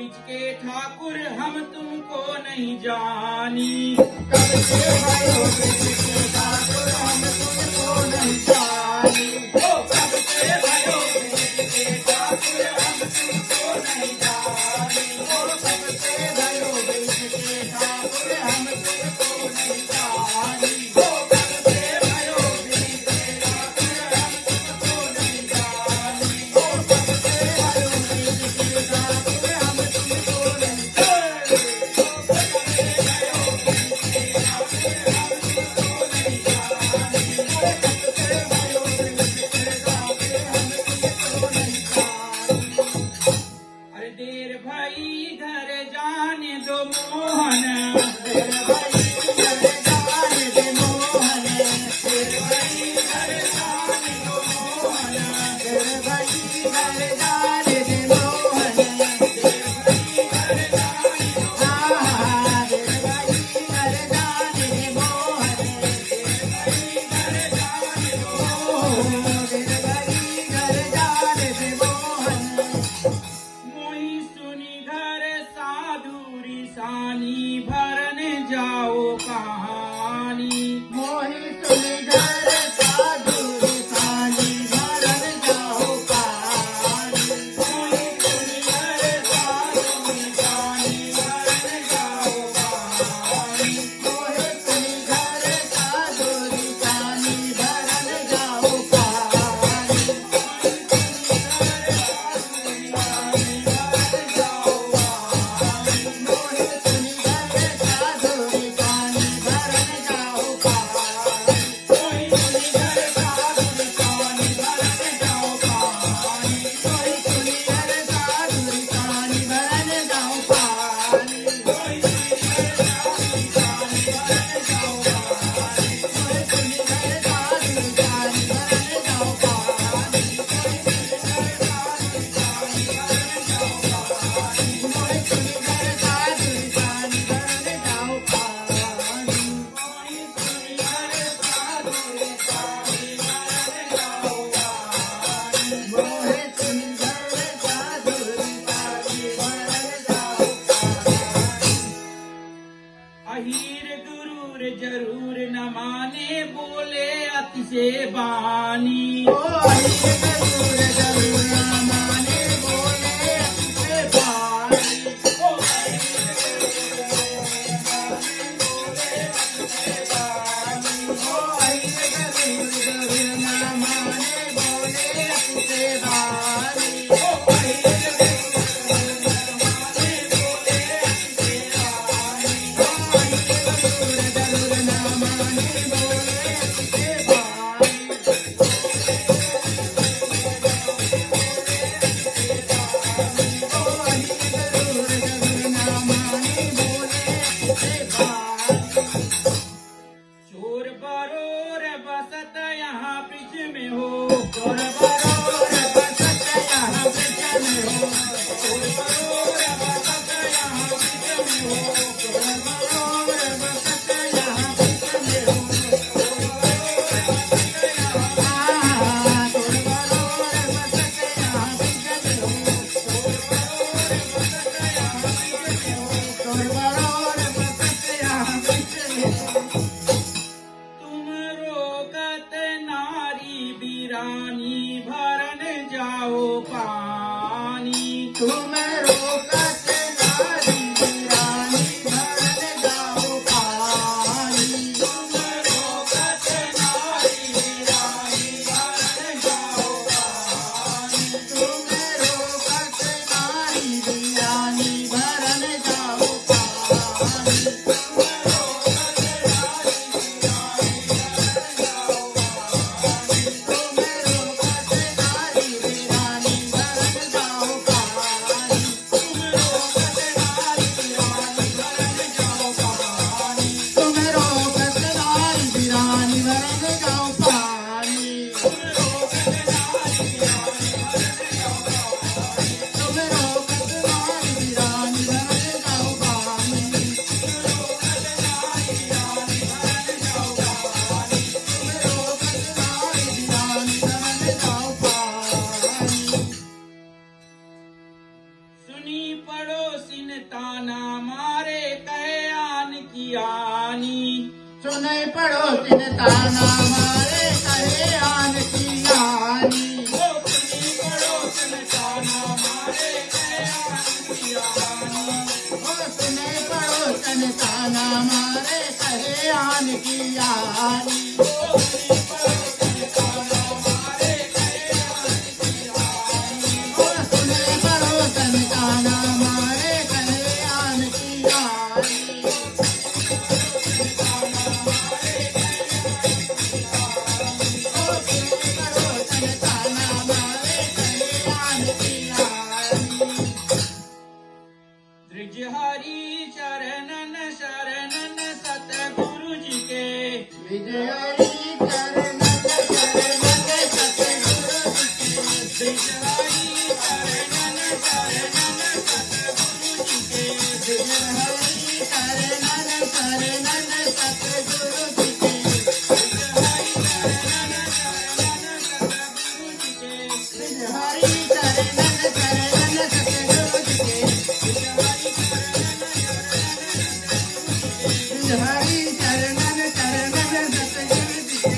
बिच के ठाकुर हम तुमको नहीं जानी। कब से भयो बिच के ठाकुर हम तुमको नहीं जानी। ओ कब से भयो बिच के ठाकुर हम तुमको नहीं जानी। ओ कब से भयो बिच के ठाकुर हम तुमको नहीं जानी। ओ कब से भयो बिच के ठाकुर हम तुमको नहीं जानी। ओ कब से भयो बिच के ठाकुर हम तुमको नहीं जानी। अरे देर भाई घर जाने दो मोहन। देर भाई घर जाने दे मोहन। देर भाई घर जाने दो मोहन। देर भाई घर जाने दे मोहन। देर भाई घर जाने दो हाँ, देर भाई घर जाने दे मोहन। घर जाने दो। देर भाई घर जाने दे मोहन। मोही सुनी घर साधुरी सानी भरने जाओ कहानी। मोहि सुन घर साधु सानी भरन जाओ कहानी। मोही सुनी घर साधुरी सानी भरने जाओ कहानी। मोहि सुन घर साधु सानी भरन जाओ कहानी। मोहि सुन घर साधु सानी भरन जाओ कहानी। मोही सुनी घर साधुरी सानी भरने जाओ कहानी। मोहि सुन घर साधु सानी भरन जाओ कहानी। मोही सुनी घर साधुरी सानी भरने जाओ कहानी। मोहि सुन घर साधु सानी भरन जाओ कहानी। मोहि सुन घर साधु सानी भरन जाओ कहानी। मोही सुनी घर साधुरी सानी भरने जाओ कहानी। मोहि सुन घर साधु सानी भरन जाओ कहानी। अहीर गुरूर जरूर न माने बोले अति से बानी। ओ अहिर जरूर जरूर माने बोले अतिशय बानी। ओ अहीर ओ अहिर जरूर जरूर माने बोले अतिशय बानी। ओ अहीर माने बोले अति से बानी। ओ अहिर जरूर जरूर माने बोले अतिशय बानी। ताना मारे कहे आन की आनी। सुने पड़ोसिन ताना मारे कहे आन की आनी। ओ सुनी पड़ोसन ताना मारे कहे आन की आनी। ओ सुने पड़ोसिन ताना मारे कहे आन की आनी। ओ सुनी पड़ोसन ताना मारे कहे आन की आनी। ओ सुने पड़ोसिन ताना मारे कहे आन की आनी। ब्रजहरि शरणन शरणन सतगुरु जी के। विजयी चरणन शरणन सतगुरु जी के। ब्रजहरि शरणन शरणन सतगुरु जी के। विजयी चरणन शरणन सतगुरु जी के। ब्रजहरि शरणन शरणन सतगुरु जी के। विजयी चरणन शरणन सतगुरु जी के। विजयी चरणन शरणन सतगुरु जी के।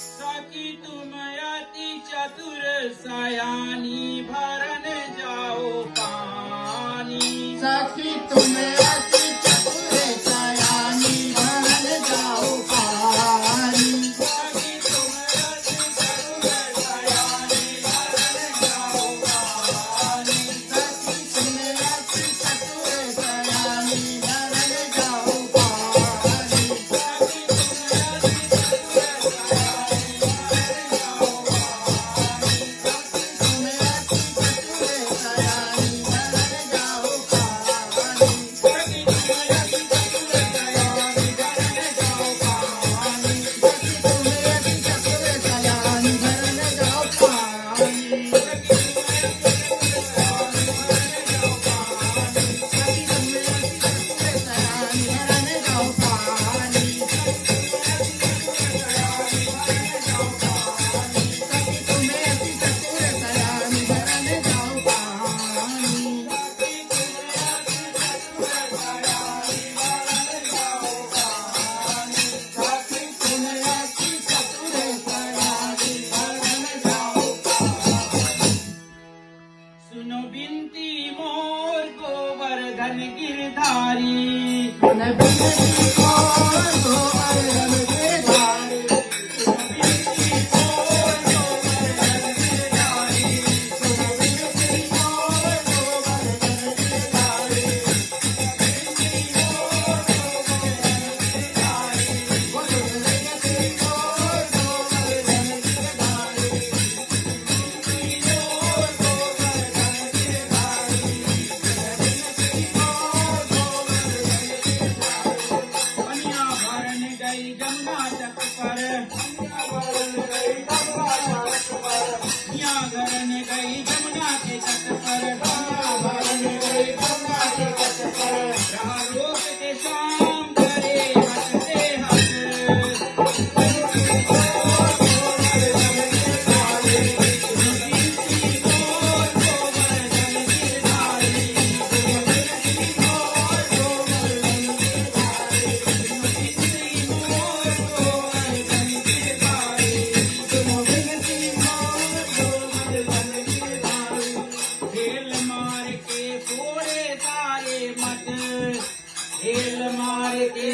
सखी तुम अति चतुर सयानी भरन जाओ पानी। सखी तुम अति चतुर सयानी भरन जाओ पानी। सखी तुम अति चतुर सयानी भरन जाओ पानी। सखी तुम अति चतुर सयानी भरन जाओ पानी। सखी तुम अति चतुर सयानी भरन जाओ पानी। तुम अति चतुर सयानी भरन जाओ पानी। सखी तुम अति चतुर सयानी भरन जाओ पानी। सखी तुम अति चतुर सयानी भरन जाओ पानी। सखी तुम अति चतुर सयानी भरन जाओ पानी। सखी तुम अति चतुर सयानी भरन जाओ पानी। सखी तुम अति चतुर सयानी भरन जाओ पानी। सुनो बिनती मोर गोवर्धन गिरधारी। सुन बिनती मोर गोवर्धन गिरधारी। सुनो बिनती मोर गोवर्धन गिरधारी। सुन बिनती मोर गोवर्धन गिरधारी। वो सुन बिनती मोर गोवर्धन गिरधारी। पनिया भरन गई जमुना तट पर। पनिया भरन गई जमुना के तट पर। रहा रोक के शाम करे हंसते हंस। ढेल मार के फोड़े सारे मत। ढेल मार के